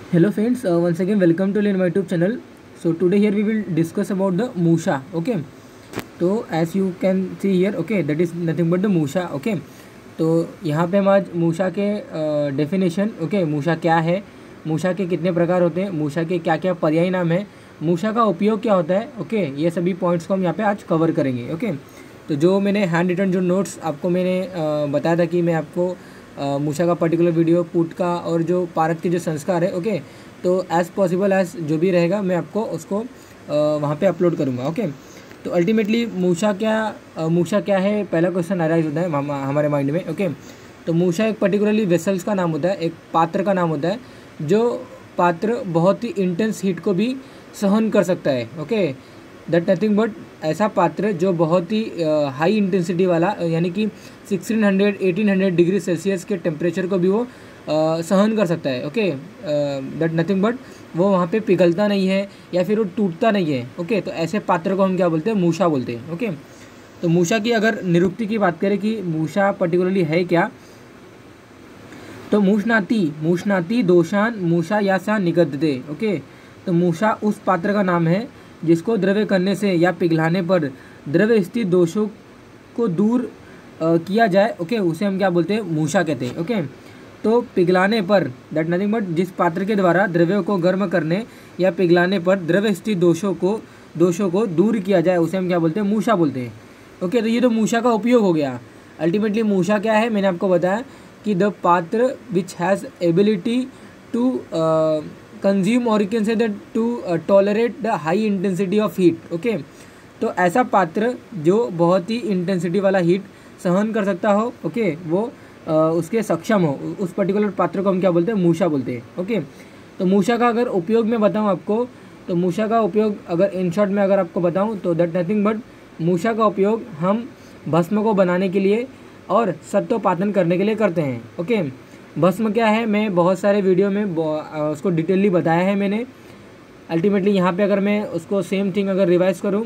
Hello friends, once again welcome to my YouTube channel. So today here we will discuss about the Musha. Okay, तो as you can see here, okay, that is nothing but the Musha. Okay, तो यहाँ पे हम आज मूषा के definition, okay, मूषा क्या है, मूषा के कितने प्रकार होते हैं, मूषा के क्या क्या पर्यायी नाम है, मूषा का उपयोग क्या होता है, ओके, ये सभी पॉइंट्स को हम यहाँ पे आज कवर करेंगे. ओके, तो जो मैंने हैंड रिटन जो नोट्स आपको मैंने बताया था कि मैं आपको मूषा का पर्टिकुलर वीडियो, पुट का और जो पारत के जो संस्कार है, ओके, तो एज़ पॉसिबल एज जो भी रहेगा मैं आपको उसको वहाँ पे अपलोड करूँगा. ओके, तो अल्टीमेटली मूषा क्या है, पहला क्वेश्चन अराइज होता है हमारे माइंड में. ओके, तो मूषा एक पर्टिकुलरली वेसल्स का नाम होता है, एक पात्र का नाम होता है, जो पात्र बहुत ही इंटेंस हीट को भी सहन कर सकता है. ओके, दैट नथिंग बट ऐसा पात्र जो बहुत ही हाई इंटेंसिटी वाला, यानी कि 1600-1800 डिग्री सेल्सियस के टेम्परेचर को भी वो सहन कर सकता है. ओके, दैट नथिंग बट वो वहाँ पे पिघलता नहीं है या फिर वो टूटता नहीं है. ओके, तो ऐसे पात्र को हम क्या बोलते हैं, मूषा बोलते हैं. ओके, तो मूषा की अगर निरुक्ति की बात करें कि मूषा पर्टिकुलरली है क्या, तो मूषनाति दोषान मूषा या सा निगद्यते. ओके, तो मूषा उस पात्र का नाम है जिसको द्रव्य करने से या पिघलाने पर द्रव्य स्थित दोषों को दूर किया जाए. ओके, उसे हम क्या बोलते हैं, मूषा कहते हैं. ओके, तो पिघलाने पर, दैट नथिंग बट जिस पात्र के द्वारा द्रव्यों को गर्म करने या पिघलाने पर द्रव्य स्थित दोषों को दूर किया जाए, उसे हम क्या बोलते हैं, मूषा बोलते हैं. ओके, तो ये तो मूषा का उपयोग हो गया. अल्टीमेटली मूषा क्या है, मैंने आपको बताया कि द पात्र which has ability to consume और you can say that to tolerate the high intensity of heat. Okay, तो ऐसा पात्र जो बहुत ही इंटेंसिटी वाला हीट सहन कर सकता हो, ओके, वो उसके सक्षम हो, उस पर्टिकुलर पात्र को हम क्या बोलते हैं, मूषा बोलते हैं. ओके, तो मूषा का अगर उपयोग मैं बताऊं आपको, तो मूषा का उपयोग अगर इन शॉर्ट में अगर आपको बताऊं तो दैट नथिंग बट मूषा का उपयोग हम भस्म को बनाने के लिए और सत्वपातन करने के लिए करते हैं. ओके, भस्म क्या है, मैं बहुत सारे वीडियो में उसको डिटेलली बताया है मैंने. अल्टीमेटली यहाँ पे अगर मैं उसको सेम थिंग अगर रिवाइज करूँ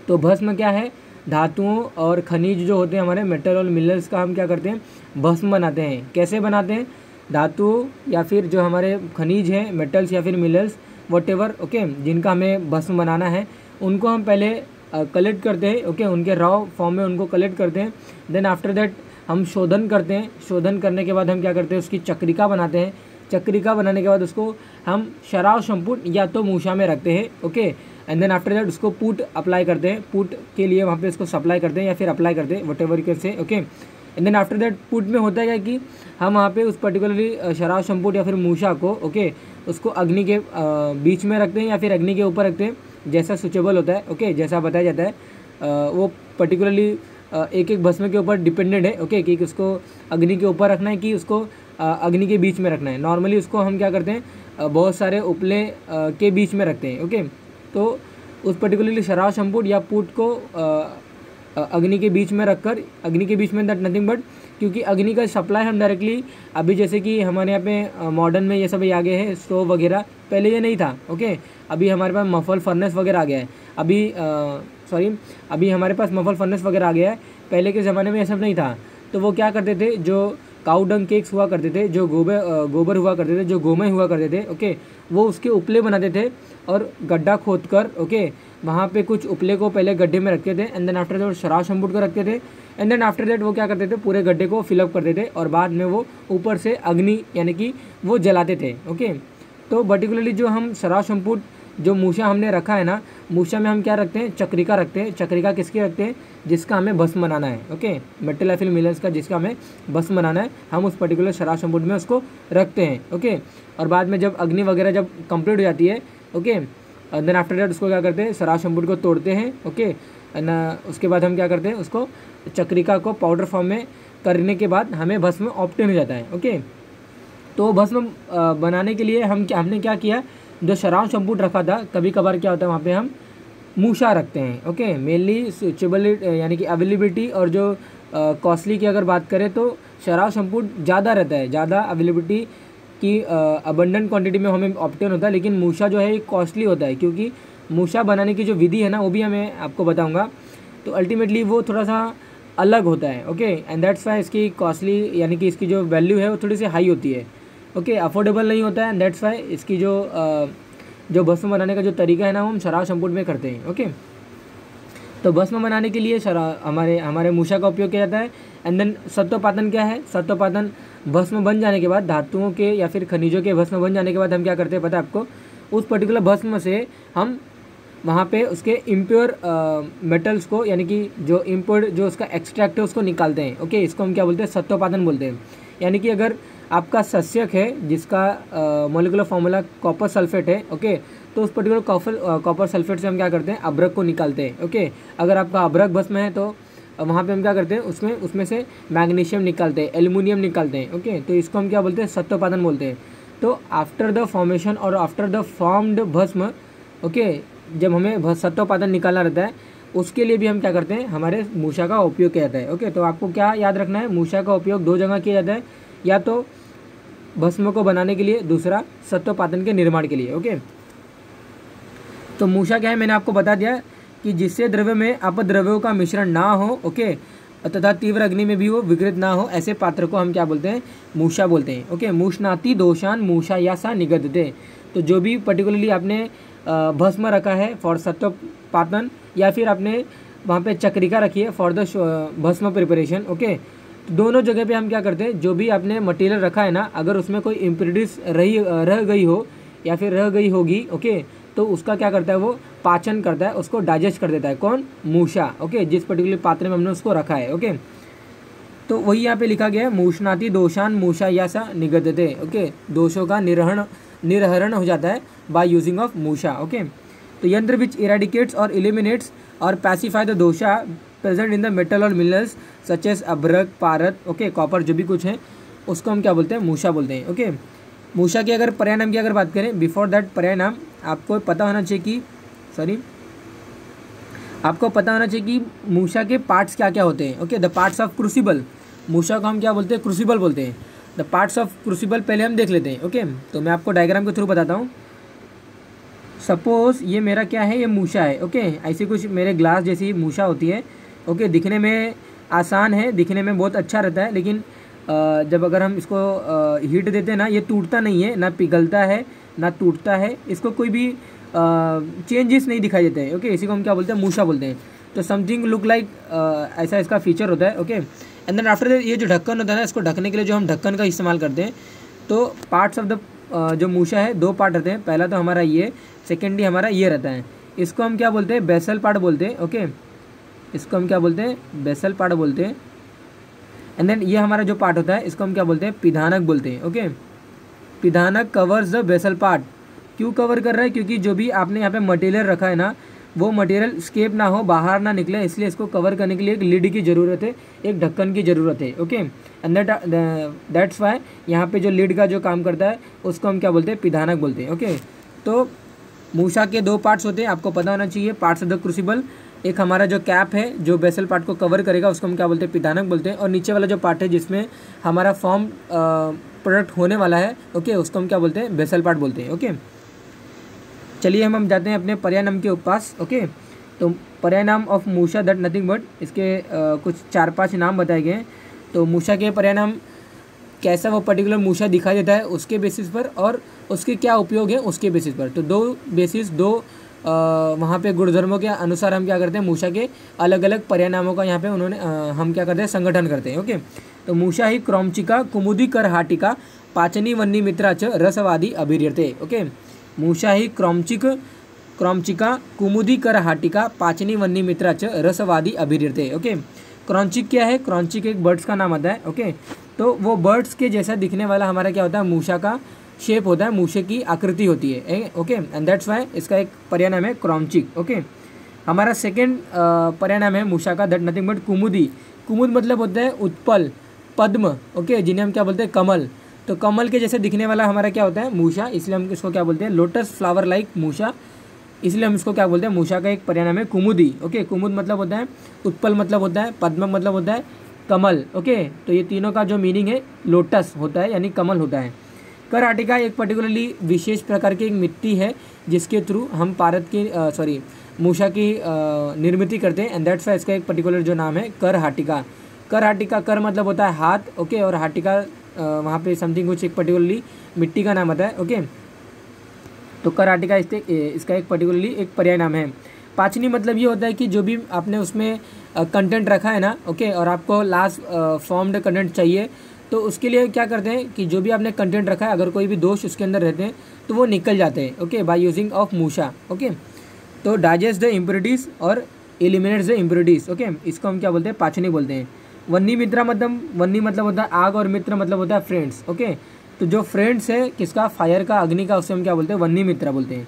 तो भस्म क्या है, धातुओं और खनिज जो होते हैं हमारे मेटल और मिनरल्स का हम क्या करते हैं, भस्म बनाते हैं. कैसे बनाते हैं, धातु या फिर जो हमारे खनिज हैं, मेटल्स या फिर मिनरल्स वॉटेवर, ओके, जिनका हमें भस्म बनाना है, उनको हम पहले कलेक्ट करते हैं. ओके, उनके रॉ फॉर्म में उनको कलेक्ट करते हैं. देन आफ्टर दैट हम शोधन करते हैं. शोधन करने के बाद हम क्या करते हैं, उसकी चक्रिका बनाते हैं. चक्रिका बनाने के बाद उसको हम शराब संपुट या तो मूषा में रखते हैं. Okay, and then after that उसको पुट अप्लाई करते हैं. पुट के लिए वहाँ पे उसको सप्लाई करते हैं या फिर अप्लाई करते हैं, whatever you can say. Okay, and then after that put में होता है क्या कि हम वहाँ पे उस पर्टिकुलरली शराब संपुट या फिर मूषा को, ओके, उसको अग्नि के बीच में रखते हैं या फिर अग्नि के ऊपर रखते हैं, जैसा सुचेबल होता है. ओके, जैसा बताया जाता है वो पर्टिकुलरली एक एक भस्म के ऊपर डिपेंडेंट है. ओके, कि उसको अग्नि के ऊपर रखना है कि उसको अग्नि के बीच में रखना है. नॉर्मली उसको हम क्या करते हैं, बहुत सारे उपले के बीच में रखते हैं. ओके, तो उस पर्टिकुलरली शराब संपुट या पुट को अग्नि के बीच में रखकर, अग्नि के बीच में दैट नथिंग बट क्योंकि अग्नि का सप्लाई हम डायरेक्टली, अभी जैसे कि हमारे यहाँ पे मॉडर्न में ये सब आ गए हैं स्टोव वगैरह, पहले ये नहीं था. ओके, अभी हमारे पास मफल फर्नेस वगैरह आ गया है. अभी हमारे पास मफल फर्नेस वगैरह आ गया है. पहले के ज़माने में ये सब नहीं था. तो वो क्या करते थे, जो काऊ डंग केक्स हुआ करते थे, जो गोबर हुआ करते थे, जो गोमय हुआ करते थे, ओके, वो उसके उपले बनाते थे और गड्ढा खोद कर, ओके, वहाँ पे कुछ उपले को पहले गड्ढे में रखते थे. एंड देन आफ्टर दैट शराब संपुट को रखते थे. एंड देन आफ्टर दैट वो क्या करते थे, पूरे गड्ढे को फिलअप करते थे और बाद में वो ऊपर से अग्नि यानी कि वो जलाते थे. ओके, तो पर्टिकुलरली जो हम शराब संपुट जो मूषा हमने रखा है ना, मूषा में हम क्या रखते हैं, चक्रिका रखते हैं. चक्रिका किसकी रखते हैं, जिसका हमें भस्म बनाना है. ओके, मेटल या फिर मिनरल्स का जिसका हमें भस्म बनाना है, हम उस पर्टिकुलर शराब संपुट में उसको रखते हैं. ओके, और बाद में जब अग्नि वगैरह जब कंप्लीट हो जाती है, ओके, देन आफ्टर दैट उसको क्या करते हैं, शराब संपुट को तोड़ते हैं. ओके, उसके बाद हम क्या करते हैं, उसको चक्रिका को पाउडर फॉर्म में करने के बाद हमें भस्म ऑब्टेन हो जाता है. ओके, तो भस्म बनाने के लिए हमने क्या किया, जो शराब संपुट रखा था, कभी कभार क्या होता है वहाँ पे हम मूषा रखते हैं. ओके, मेनली सुचेबिलिटी यानी कि अवेलेबिलिटी और जो कॉस्टली की अगर बात करें तो शराब संपुट ज़्यादा रहता है, ज़्यादा अवेलेबिलिटी की अबंडेंट क्वांटिटी में हमें ऑब्टेन होता है. लेकिन मूषा जो है कॉस्टली होता है, क्योंकि मूषा बनाने की जो विधि है ना, वो भी हमें आपको बताऊँगा. तो अल्टीमेटली वो थोड़ा सा अलग होता है. ओके, एंड दैट्स वाई इसकी कॉस्टली यानी कि इसकी जो वैल्यू है वो थोड़ी सी हाई होती है. ओके, अफोर्डेबल नहीं होता है एंड दैट्स वाई इसकी जो भस्म बनाने का जो तरीका है ना वो हम शराब संपुट में करते हैं। ओके, तो भस्म बनाने के लिए हमारे मूषा का उपयोग किया जाता है। एंड देन सत्वपातन क्या है? सत्वपातन भस्म बन जाने के बाद, धातुओं के या फिर खनिजों के भस्म बन जाने के बाद हम क्या करते हैं पता है आपको? उस पर्टिकुलर भस्म से हम वहाँ पे उसके इम्प्योर मेटल्स को, यानी कि जो इम्प्योर जो उसका एक्सट्रैक्ट है उसको निकालते हैं। ओके, इसको हम क्या बोलते हैं? सत्वपातन बोलते हैं। यानी कि अगर आपका सस्यक है जिसका मोलिकुलर फॉर्मूला कॉपर सल्फेट है, ओके, तो उस पर्टिकुलर कॉपर सल्फेट से हम क्या करते हैं? अभ्रक को निकालते हैं। ओके, अगर आपका अभ्रक भस्म है तो वहाँ पे हम क्या करते हैं? उसमें से मैग्नीशियम निकालते हैं, एल्युमिनियम निकालते हैं। ओके, तो इसको हम क्या बोलते हैं? सत्वपातन बोलते हैं। तो आफ्टर द फॉर्मेशन और आफ्टर द फॉर्म्ड भस्म, ओके, जब हमें सत्वपातन निकालना रहता है उसके लिए भी हम क्या करते हैं? हमारे मूषा का उपयोग किया जाता है। ओके, तो आपको क्या याद रखना है? मूषा का उपयोग दो जगह किया जाता है, या तो भस्म को बनाने के लिए, दूसरा सत्वपातन के निर्माण के लिए। ओके, तो मूषा क्या है मैंने आपको बता दिया कि जिससे द्रव्य में अपद्रव्यों का मिश्रण ना हो, ओके, तथा तीव्र अग्नि में भी वो विकृत ना हो, ऐसे पात्र को हम क्या बोलते हैं? मूषा बोलते हैं। ओके, मूषनाति दोषान मूषा या सा निगदते। तो जो भी पर्टिकुलरली आपने भस्म रखा है फॉर सत्वपातन, या फिर आपने वहाँ पे चक्रिका रखी है for the bhasma preparation, okay, तो दोनों जगह पे हम क्या करते हैं? जो भी आपने मटेरियल रखा है ना, अगर उसमें कोई इम्प्योरिटीज रह गई हो या फिर रह गई होगी, ओके, तो उसका क्या करता है? वो पाचन करता है, उसको डाइजेस्ट कर देता है। कौन? मूषा। ओके, जिस पर्टिकुलर पात्र में हमने उसको रखा है। ओके, तो वही यहाँ पे लिखा गया है, मूषनाति दोषान मूषा या सा निगदते। ओके, दोषों का निर्हरण हो जाता है by using of musha. Okay, तो यंत्र विच इरेडिकेट्स और इलिमिनेट्स और pacify the dosha present in the metal और minerals such as abhrak, parad, okay, copper, जो भी कुछ है उसको हम क्या बोलते हैं? मूषा बोलते हैं। ओके, मूषा के अगर पर्याय नाम की अगर बात करें, बिफोर दैट पर्याय नाम आपको पता होना चाहिए कि आपको पता होना चाहिए कि मूषा के पार्ट्स क्या क्या होते हैं। Okay, the parts of crucible, मूषा को हम क्या बोलते हैं? क्रूसिबल बोलते हैं। द पार्ट्स ऑफ क्रूसिबल पहले हम देख लेते हैं। ओके, तो मैं आपको डायग्राम के थ्रू बताता हूँ। सपोज ये मेरा क्या है? ये मूषा है। ओके, ऐसी कुछ मेरे ग्लास जैसी मूषा होती है। ओके, दिखने में आसान है, दिखने में बहुत अच्छा रहता है, लेकिन जब अगर हम इसको हीट देते हैं ना, ये टूटता नहीं है, ना पिघलता है, ना टूटता है, इसको कोई भी चेंजेस नहीं दिखाई देते हैं। ओके, इसी को हम क्या बोलते हैं? मूषा बोलते हैं। तो समथिंग लुक लाइक ऐसा इसका फीचर होता है। ओके, एंड देन आफ्टर ये जो ढक्कन होता है ना, इसको ढकने के लिए जो हम ढक्कन का इस्तेमाल करते हैं, तो पार्ट्स ऑफ द जो मूषा है दो पार्ट रहते हैं। पहला तो हमारा ये, सेकेंडली हमारा ये रहता है। इसको हम क्या बोलते हैं? बेसल पार्ट बोलते हैं। ओके, इसको हम क्या बोलते हैं? बेसल पार्ट बोलते हैं। एंड देन ये हमारा जो पार्ट होता है इसको हम क्या बोलते हैं? पिधानक बोलते हैं। Okay, pidhanak covers the basal part. क्यों कवर कर रहा है? क्योंकि जो भी आपने यहाँ पे मटेरियल रखा है ना, वो मटेरियल स्केप ना हो, बाहर ना निकले, इसलिए इसको कवर करने के लिए एक लिड की ज़रूरत है, एक ढक्कन की ज़रूरत है। ओके, एंड दैट्स वाई यहाँ पे जो लिड का जो काम करता है उसको हम क्या बोलते हैं? पिधानक बोलते हैं। ओके, तो मूषा के दो पार्ट्स होते हैं, आपको पता होना चाहिए। पार्ट्स ऑफ द क्रूसिबल, एक हमारा जो कैप है जो बेसल पार्ट को कवर करेगा उसको हम क्या बोलते हैं? पिधानक बोलते हैं। और नीचे वाला जो पार्ट है जिसमें हमारा फॉर्म प्रोडक्ट होने वाला है, ओके, उसको हम क्या बोलते हैं? बेसल पार्ट बोलते हैं। ओके, चलिए हम जाते हैं अपने पर्याय नाम के पास। ओके, तो पर्याय नाम ऑफ मूषा दैट नथिंग बट, इसके कुछ 4-5 नाम बताए गए हैं। तो मूषा के पर्याय नाम कैसा वो पर्टिकुलर मूषा दिखाई देता है उसके बेसिस पर, और उसके क्या उपयोग है उसके बेसिस पर। तो दो वहाँ पे गुणधर्मों के अनुसार हम क्या करते हैं? मूषा के अलग अलग पर्याय नामों का यहाँ पे उन्होंने हम क्या करते हैं? संगठन करते हैं। ओके, तो मूषा ही क्रौमचिका कुमुदी कर हाटिका पाचनी वन्नी मित्रा च रसवादी अभिर्यते। ओके, मूषा ही क्रौमचिका कुमुदी कर हाटिका पाचनी वन्नी मित्रा च रसवादी अभिर्यते। ओके, क्रौंचिक क्या है? क्रौंचिक एक बर्ड्स का नाम आता है। ओके, तो वो बर्ड्स के जैसा दिखने वाला हमारा क्या होता है? मूषा का शेप होता है, मूषे की आकृति होती है। ओके, एंड दैट्स वाई इसका एक पर्याय नाम है क्रौंचिक। ओके, हमारा सेकेंड पर्याय नाम है मूषा का दैट नथिंग बट कुमुदी। कुमुद मतलब होता है उत्पल, पद्म, ओके, जिन्हें हम क्या बोलते हैं? कमल। तो कमल के जैसे दिखने वाला हमारा क्या होता है? मूषा, इसलिए हम इसको क्या बोलते हैं? लोटस फ्लावर लाइक मूषा, इसलिए हम इसको क्या बोलते हैं? मूषा का एक पर्याय नाम है कुमुदी। ओके, कुमुद मतलब होता है उत्पल, मतलब होता है पद्म, मतलब होता है कमल। ओके, तो ये तीनों का जो मीनिंग है लोटस होता है, यानी कमल होता है। कर हाटिका एक पर्टिकुलरली विशेष प्रकार की एक मिट्टी है जिसके थ्रू हम मूषा की निर्मित करते हैं, एंड दैट्स इसका एक पर्टिकुलर जो नाम है कर हाटिका। कर हाटिका, कर मतलब होता है हाथ, ओके, और हाटिका वहाँ पे समथिंग कुछ एक पर्टिकुलरली मिट्टी का नाम आता है। ओके, तो कराटिका इसका एक पर्टिकुलरली एक पर्याय नाम है। पाचनी मतलब ये होता है कि जो भी आपने उसमें कंटेंट रखा है ना, ओके, और आपको लास्ट फॉर्म्ड कंटेंट चाहिए, तो उसके लिए क्या करते हैं कि जो भी आपने कंटेंट रखा है अगर कोई भी दोष उसके अंदर रहते हैं तो वो निकल जाते हैं। Okay, by using of musha. Okay, तो डाइजेस्ट द इम्प्योरिटीज़ और एलिमिनेट्स द इम्प्योरिटीज़। ओके, इसको हम क्या बोलते हैं, पाचनी बोलते हैं। वन्नी मित्रा मतलब, वन्नी मतलब होता है आग और मित्र मतलब होता है फ्रेंड्स। ओके, तो जो फ्रेंड्स है किसका, फायर का, अग्नि का, उससे हम क्या बोलते हैं, वन्नी मित्रा बोलते हैं।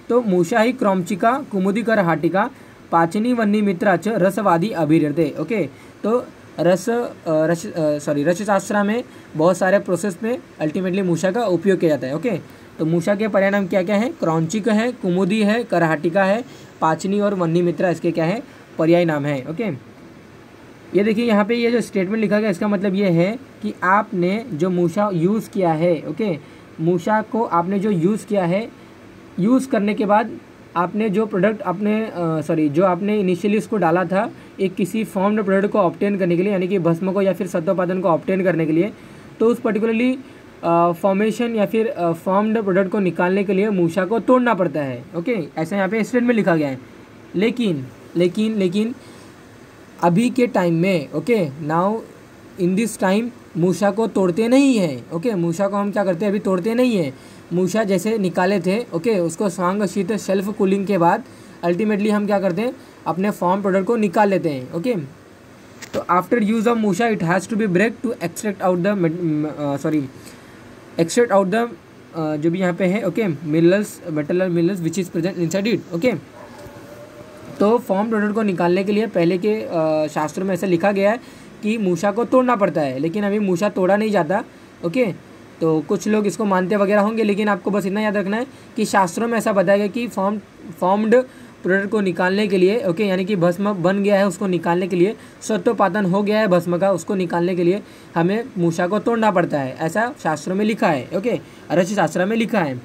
तो मूषा ही क्रौमचिका कुमुदिकर हाटिका पाचनी वन्नी मित्रा च रसवादी अभिहृदय। ओके, तो रसशास्त्र में बहुत सारे प्रोसेस में अल्टीमेटली मूषा का उपयोग किया जाता है। ओके, तो मूषा के पर्याय नाम क्या क्या है, क्रौंचिक है, कुमुदी है, करहाटिका है, पाचनी और वन्नी मित्रा इसके क्या है, पर्याय नाम है। ओके, ये देखिए यहाँ पे ये जो स्टेटमेंट लिखा गया इसका मतलब ये है कि आपने जो मूषा यूज़ किया है, ओके, मूषा को आपने जो यूज़ किया है, यूज़ करने के बाद आपने जो प्रोडक्ट आपने जो आपने इनिशियली उसको डाला था एक किसी फॉर्म्ड प्रोडक्ट को ऑब्टेन करने के लिए, यानी कि भस्म को या फिर सत्वोपादान को ऑब्टेन करने के लिए, तो उस पर्टिकुलरली फॉर्मेशन या फिर फॉर्म्ड प्रोडक्ट को निकालने के लिए मूषा को तोड़ना पड़ता है। ओके, ऐसा यहाँ पे स्टेटमेंट लिखा गया है। लेकिन अभी के टाइम में, okay, now in this time मूषा को तोड़ते नहीं हैं। ओके, मूषा को हम क्या करते हैं, अभी तोड़ते नहीं हैं। मूषा जैसे निकाले थे, ओके, उसको स्वांग शीत शेल्फ कूलिंग के बाद अल्टीमेटली हम क्या करते हैं, अपने फॉर्म प्रोडक्ट को निकाल लेते हैं। ओके, तो after use of musha it has to be break to extract out the जो भी यहाँ पे है, okay, metal minerals which is present inside it. Okay, तो फॉर्म प्रोडक्ट को निकालने के लिए पहले के शास्त्रों में ऐसा लिखा गया है कि मूषा को तोड़ना पड़ता है, लेकिन अभी मूषा तोड़ा नहीं जाता। ओके, तो कुछ लोग इसको मानते वगैरह होंगे, लेकिन आपको बस इतना याद रखना है कि शास्त्रों में ऐसा बताया गया कि फॉर्म्ड प्रोडक्ट को निकालने के लिए, ओके, यानी कि भस्म बन गया है उसको निकालने के लिए, सत्वोपादान हो गया है भस्म का, उसको निकालने के लिए हमें मूषा को तोड़ना पड़ता है, ऐसा शास्त्रों में लिखा है। ओके, रच शास्त्र में लिखा है।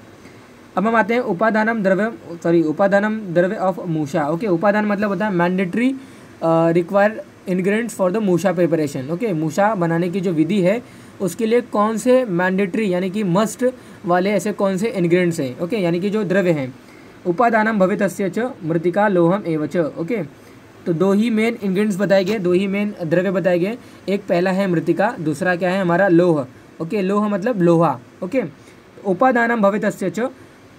अब हम आते हैं उपादानम द्रव्य ऑफ मूषा। ओके, उपादान मतलब होता है mandatory required ingredients for the musha preparation. Okay, मूषा बनाने की जो विधि है उसके लिए कौन से मैंडेटरी यानी कि मस्ट वाले ऐसे कौन से इंग्रेडिएंट्स हैं, ओके, यानी कि जो द्रव्य हैं। उपादानम भवितस्य च मृतिका लोहम एव च। ओके, तो दो ही मेन इंग्रेडिएंट्स बताए गए, दो ही मेन द्रव्य बताए गए। एक पहला है मृतिका, दूसरा क्या है हमारा लोह। ओके, लोह मतलब लोहा। ओके, उपादानम भवितस्य च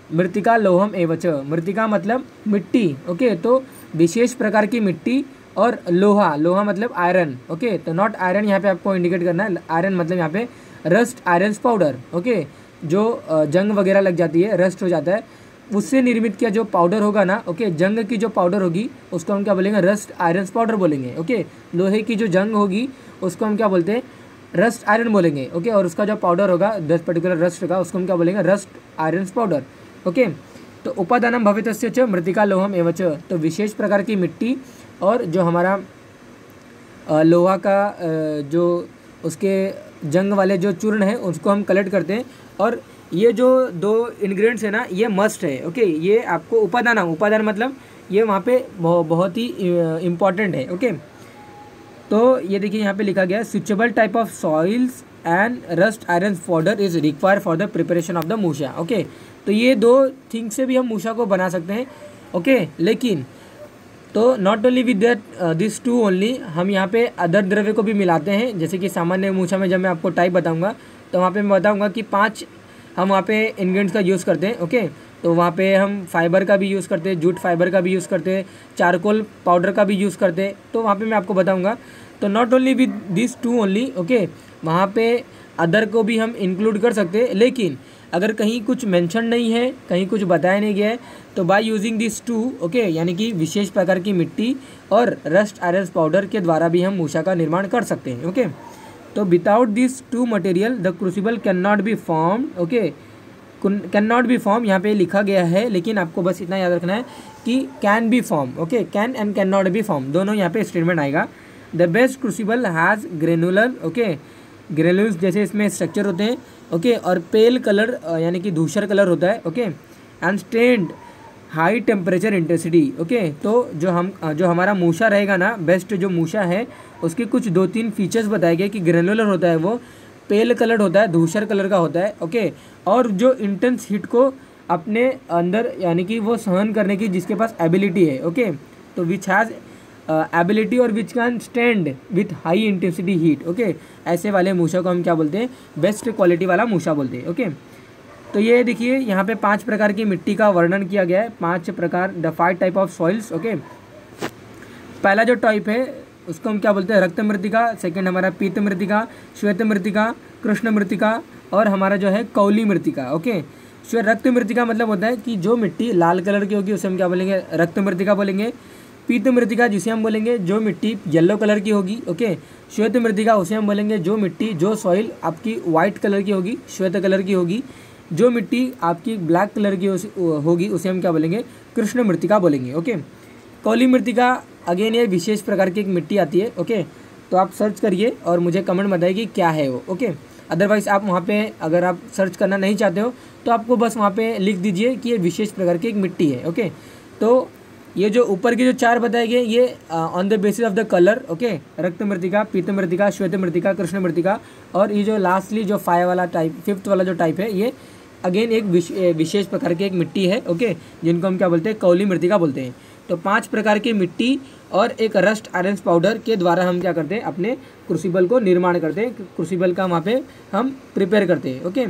मृतिका लोहम एव च। मृतिका मतलब मिट्टी। ओके, तो विशेष प्रकार की मिट्टी, और लोहा मतलब आयरन। ओके, तो नॉट आयरन यहाँ पे आपको इंडिकेट करना है, आयरन मतलब यहाँ पे रस्ट आयरन पाउडर। ओके, जो जंग वगैरह लग जाती है, रस्ट हो जाता है, उससे निर्मित किया जो पाउडर होगा ना, ओके, जंग की जो पाउडर होगी उसको हम क्या बोलेंगे, रस्ट आयरन पाउडर बोलेंगे। ओके, लोहे की जो जंग होगी उसको हम क्या बोलते हैं, रस्ट आयरन बोलेंगे। ओके, और उसका जो पाउडर होगा 10 पर्टिकुलर रस्ट का, उसको हम क्या बोलेंगे, रस्ट आयरन पाउडर। ओके, तो उपादानम भवितस्य च मृतिका लोहम एव च। तो विशेष प्रकार की मिट्टी और जो हमारा लोहा का जो उसके जंग वाले जो चूर्ण है उसको हम कलेक्ट करते हैं। और ये जो दो इंग्रेडिएंट्स है ना, ये मस्ट है। ओके, ये आपको उपादान मतलब ये वहाँ पे बहुत ही इम्पॉर्टेंट है। ओके, तो ये देखिए यहाँ पे लिखा गया, suitable type of soils and rust iron powder is required for the preparation of the musha. Okay, तो ये दो थिंग से भी हम मूषा को बना सकते हैं। ओके, लेकिन तो not only with that this two only, हम यहाँ पे अदर द्रव्य को भी मिलाते हैं। जैसे कि सामान्य मूषा में जब मैं आपको टाइप बताऊंगा तो वहाँ पे मैं बताऊंगा कि 5 हम वहाँ पे इंग्रेडिएंट्स का यूज़ करते हैं। ओके, तो वहाँ पे हम फाइबर का भी यूज़ करते हैं, जूट फाइबर का भी यूज़ करते हैं, चारकोल पाउडर का भी यूज़ करते हैं, तो वहाँ पे मैं आपको बताऊँगा। तो not only with this two only, okay, वहाँ पे अदर को भी हम इंक्लूड कर सकते हैं। लेकिन अगर कहीं कुछ मेंशन नहीं है, कहीं कुछ बताया नहीं गया है, तो by using this two, okay, यानी कि विशेष प्रकार की मिट्टी और रस्ट आयरन पाउडर के द्वारा भी हम मूषा का निर्माण कर सकते हैं। ओके, तो without this two material the crucible can not be formed. Okay, can not be form यहाँ पे लिखा गया है, लेकिन आपको बस इतना याद रखना है कि can be form. Okay, can and can not be form दोनों यहाँ पे स्टेटमेंट आएगा। The best crucible has granular, okay, granules जैसे इसमें स्ट्रक्चर होते हैं। ओके, और पेल कलर यानी कि धूसर कलर होता है। Okay, and stand high temperature intensity. Okay, तो जो हमारा मूषा रहेगा ना, बेस्ट जो मूषा है उसके कुछ 2-3 फीचर्स बताए गए कि ग्रेनुलर होता है वो, पेल कलर होता है, धूसर कलर का होता है, ओके। और जो इंटेंस हीट को अपने अंदर यानी कि वो सहन करने की जिसके पास एबिलिटी है, ओके। तो विच हैज़ एबिलिटी और which can stand with high intensity heat, okay. ऐसे वाले मूषा को हम क्या बोलते हैं, बेस्ट क्वालिटी वाला मूषा बोलते हैं, ओके। तो ये देखिए यहाँ पे 5 प्रकार की मिट्टी का वर्णन किया गया है, 5 प्रकार, the 5 type of soils, okay. पहला जो टाइप है उसको हम क्या बोलते हैं, रक्त मृतिका। सेकंड हमारा पीत मृतिका, श्वेत मृतिका, कृष्ण मृतिका और हमारा जो है कौली मृतिका, ओके। रक्त मृतिका मतलब होता है कि जो मिट्टी लाल कलर की होगी उसे हम क्या बोलेंगे, रक्त मृतिका बोलेंगे। पीत मृतिका जिसे हम बोलेंगे जो मिट्टी येलो कलर की होगी, ओके। श्वेत मृतिका उसे हम बोलेंगे जो मिट्टी, जो सॉइल आपकी वाइट कलर की होगी, श्वेत कलर की होगी। जो मिट्टी आपकी ब्लैक कलर की होगी उसे हम क्या बोलेंगे, कृष्ण मृतिका बोलेंगे, ओके। कौली मृतिका अगेन ये विशेष प्रकार की एक मिट्टी आती है, ओके। तो आप सर्च करिए और मुझे कमेंट बताइए कि क्या है वो, ओके। अदरवाइज़ आप वहाँ पे अगर आप सर्च करना नहीं चाहते हो तो आपको बस वहाँ पे लिख दीजिए कि ये विशेष प्रकार की एक मिट्टी है, ओके। तो ये जो ऊपर के जो 4 बताए गए ये on the basis of the colour, okay. रक्त मृतिका, पीत मृतिका, श्वेत मृतिका, कृष्ण मृतिका और ये जो लास्टली जो 5 वाला टाइप, 5th वाला जो टाइप है, ये अगेन एक विशेष प्रकार की एक मिट्टी है, ओके, जिनको हम क्या बोलते हैं, कौली मृतिका बोलते हैं। तो 5 प्रकार की मिट्टी और एक रस्ट आयरन पाउडर के द्वारा हम क्या करते हैं, अपने क्रूसिबल को निर्माण करते हैं, क्रूसिबल का वहाँ पे हम प्रिपेयर करते हैं, ओके।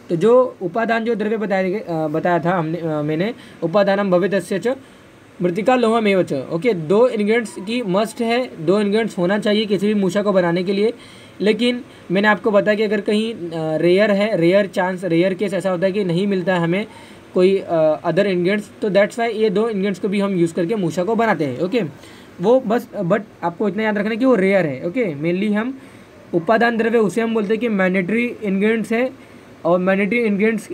तो जो उपादान जो द्रव्य बताया था मैंने, उपादानम भवेतस्य च मृतिका लोहमेव च, ओके। 2 इंग्रेडिएंट्स की मस्ट है, 2 इंग्रेडिएंट्स होना चाहिए किसी भी मूषा को बनाने के लिए। लेकिन मैंने आपको बताया कि अगर कहीं रेयर है, रेयर केस ऐसा होता है कि नहीं मिलता है हमें कोई अदर इंग्रेडिएंट्स, तो दैट्स वाई ये 2 इंग्रेडिएंट्स को भी हम यूज़ करके मूषा को बनाते हैं, ओके। वो बस बट आपको इतना याद रखना है कि वो रेयर है, ओके। मेनली हम उपादान द्रव्य उसे हम बोलते हैं कि मैंडेटरी इंग्रेडिएंट्स है, और मैंडेटरी इंग्रेडिएंट्स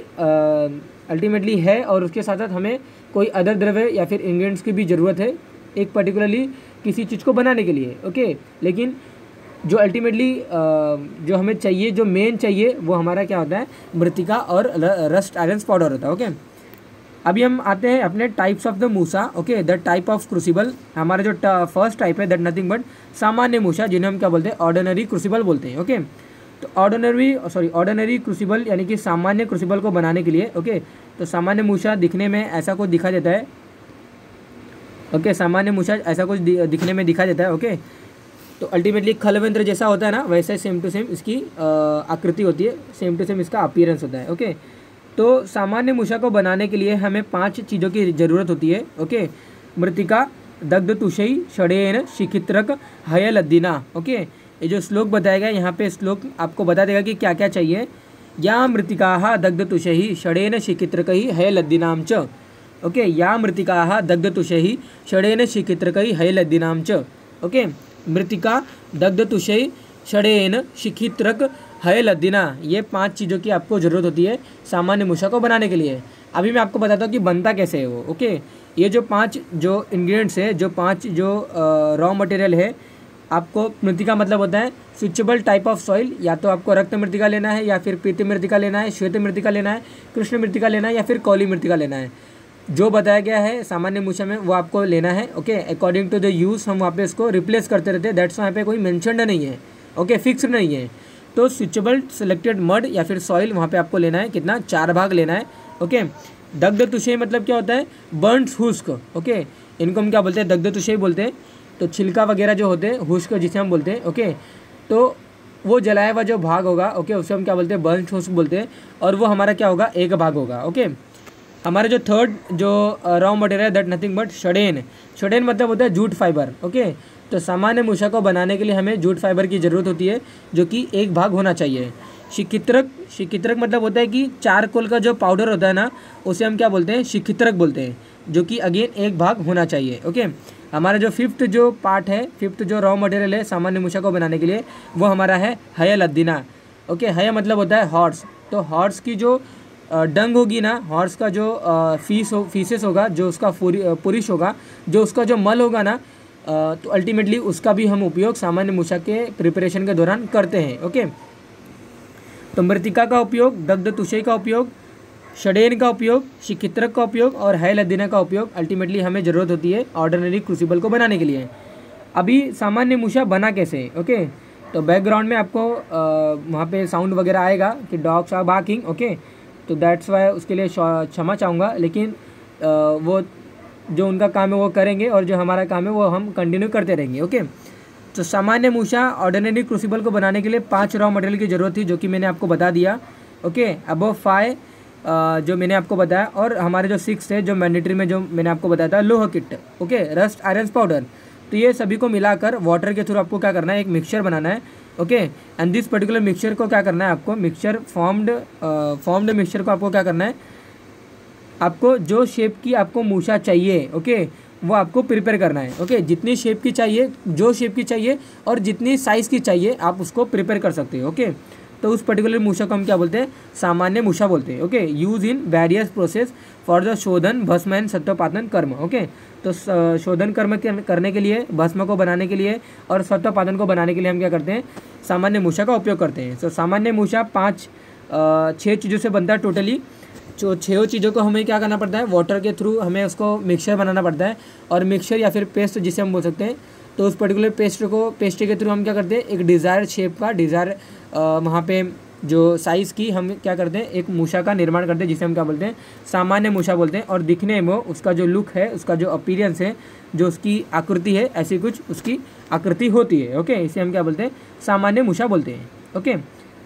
अल्टीमेटली है, और उसके साथ साथ हमें कोई अदर द्रव्य या फिर इंग्रेडिएंट्स की भी ज़रूरत है एक पर्टिकुलरली किसी चीज़ को बनाने के लिए, ओके। लेकिन जो अल्टीमेटली जो हमें चाहिए, जो मेन चाहिए, वो हमारा क्या होता है, मृतिका और रस्ट आयरन पाउडर होता है, ओके। अभी हम आते हैं अपने types of the Musa, okay. The type of crucible, हमारा जो फर्स्ट टाइप है दैट नथिंग बट सामान्य मूसा, जिन्हें हम क्या बोलते हैं, ऑर्डिनरी क्रूसिबल बोलते हैं, ओके। तो ऑर्डिनरी क्रूसिबल यानी कि सामान्य क्रूसिबल को बनाने के लिए, ओके। तो सामान्य मूसा दिखने में ऐसा कुछ दिखा देता है, ओके। सामान्य मूसा ऐसा कुछ दिखने में दिखा देता है, ओके। तो अल्टीमेटली खलवेंद्र जैसा होता है ना, वैसे सेम टू सेम इसकी आकृति होती है, सेम टू सेम इसका अपीयरेंस होता है, ओके। तो सामान्य मूषा को बनाने के लिए हमें 5 चीज़ों की ज़रूरत होती है, ओके। मृतिका, दग्ध तुषई, षडेन, शिखित्रक, हयलद्दिना, ओके। ये जो श्लोक बताया गया यहाँ पे श्लोक आपको बता देगा कि क्या क्या चाहिए। या मृतिका दग्ध तुषई षडेन शिखित्रकई हयलद्दिनाम च, ओके। या मृतिका दग्ध तुषई षडेन शिखित्रकई हयलद्दिनाम च, ओके। मृतिका, दग्ध तुषई, षडेन, शिखित्रक, हयलद्दिना, ये 5 चीज़ों की आपको ज़रूरत होती है सामान्य मूषा को बनाने के लिए। अभी मैं आपको बताता हूँ कि बनता कैसे है वो, ओके। ये जो 5 जो इंग्रेडिएंट्स है, जो 5 जो रॉ मटेरियल है, आपको मृतिका मतलब होता है स्विचेबल टाइप ऑफ सॉइल। या तो आपको रक्त मृतिका लेना है, या फिर पीत मृतिका लेना है, श्वेत मृतिका लेना है, कृष्ण मृतिका लेना है, या फिर कौली मृतिका लेना है। जो बताया गया है सामान्य मूषा में वो आपको लेना है, okay. According to the use हम वहाँ पे इसको रिप्लेस करते रहते हैं, दैट्स वहाँ पे कोई मेंशन्ड नहीं है, ओके, फिक्स्ड नहीं है। तो स्विचेबल सिलेक्टेड मड या फिर सॉइल वहाँ पे आपको लेना है, कितना, 4 भाग लेना है, ओके। दग्ध तुषई मतलब क्या होता है, बर्न्ड हुस्क, ओके। इनको हम क्या बोलते हैं, दग्ध तुषई बोलते हैं। तो छिलका वगैरह जो होते हैं, हुस्क जिसे हम बोलते हैं, ओके। तो वो जलाया हुआ जो भाग होगा, ओके, उसे हम क्या बोलते हैं, बर्न्ड हुस्क बोलते हैं। और वो हमारा क्या होगा, 1 भाग होगा, ओके। हमारा जो थर्ड जो रॉ मटेरियल है दैट नथिंग बट षडेन। षडेन मतलब होता है जूट फाइबर, ओके। तो सामान्य मूषा को बनाने के लिए हमें जूट फाइबर की ज़रूरत होती है, जो कि 1 भाग होना चाहिए। शिखित्रक मतलब होता है कि चारकोल का जो पाउडर होता है ना, उसे हम क्या बोलते हैं, शिखित्रक बोलते हैं, जो कि अगेन 1 भाग होना चाहिए, ओके। हमारा जो 5th जो पार्ट है, 5th जो रॉ मटेरियल है सामान्य मूषा को बनाने के लिए, वो हमारा है हयलद्दिना, ओके। हय मतलब होता है हॉर्स। तो हॉर्स की जो डंग होगी ना, हॉर्स का जो फीसेस होगा, जो उसका पुरुष होगा, जो उसका जो मल होगा ना, तो अल्टीमेटली उसका भी हम उपयोग सामान्य मूषा के प्रिपरेशन के दौरान करते हैं, ओके। तो मृतिका का उपयोग, दग्ध तुषई का उपयोग, षडेन का उपयोग, शिखित्रक का उपयोग और हयलद्दिना का उपयोग अल्टीमेटली हमें ज़रूरत होती है ऑर्डिनरी क्रूसिबल को बनाने के लिए। अभी सामान्य मूषा बना कैसे, ओके। तो बैकग्राउंड में आपको वहाँ पे साउंड वगैरह आएगा कि डॉग्स आर बार्किंग, ओके। तो दैट्स वाई उसके लिए क्षमा चाहूँगा, लेकिन वो जो उनका काम है वो करेंगे और जो हमारा काम है वो हम कंटिन्यू करते रहेंगे, ओके। तो सामान्य मूषा ऑर्डिनरी क्रूसिबल को बनाने के लिए 5 रॉ मटेरियल की ज़रूरत थी, जो कि मैंने आपको बता दिया, ओके। अबव 5 जो मैंने आपको बताया, और हमारे जो 6 है जो मैंडेटरी में जो मैंने आपको बताया था, लोह kit, okay, rust iron powder. तो ये सभी को मिलाकर वाटर के थ्रू आपको क्या करना है, एक मिक्सचर बनाना है, okay. And this particular mixture को क्या करना है आपको, मिक्सचर फॉर्म्ड मिक्सचर को आपको क्या करना है, आपको जो शेप की आपको मूषा चाहिए, ओके, वो आपको प्रिपेयर करना है, ओके। जितनी शेप की चाहिए, जो शेप की चाहिए और जितनी साइज़ की चाहिए आप उसको प्रिपेयर कर सकते हो, ओके। तो उस पर्टिकुलर मूषा को हम क्या बोलते हैं, सामान्य मूषा बोलते हैं, okay. Use in various process for the शोधन भस्म एंड सत्वपातन कर्म, ओके। तो शोधन कर्म करने के लिए, भस्म को बनाने के लिए और सत्वपातन को बनाने के लिए हम क्या करते हैं, सामान्य मूषा का उपयोग करते हैं। तो सामान्य मूषा 6 चीज़ों से बनता है टोटली। जो 6 चीज़ों को हमें क्या करना पड़ता है, वाटर के थ्रू हमें उसको मिक्सचर बनाना पड़ता है, और मिक्सचर या फिर पेस्ट जिसे हम बोल सकते हैं। तो उस पर्टिकुलर पेस्ट के थ्रू हम क्या करते हैं, एक डिज़ायर शेप का, डिज़ायर वहाँ पे जो साइज़ की हम क्या करते हैं, एक मूषा का निर्माण करते हैं, जिसे हम क्या बोलते हैं, सामान्य मूषा बोलते हैं। और दिखने में उसका जो लुक है, उसका जो अपीयरेंस है, जो उसकी आकृति है, ऐसी कुछ उसकी आकृति होती है, ओके। इसे हम क्या बोलते हैं, सामान्य मूषा बोलते हैं, ओके।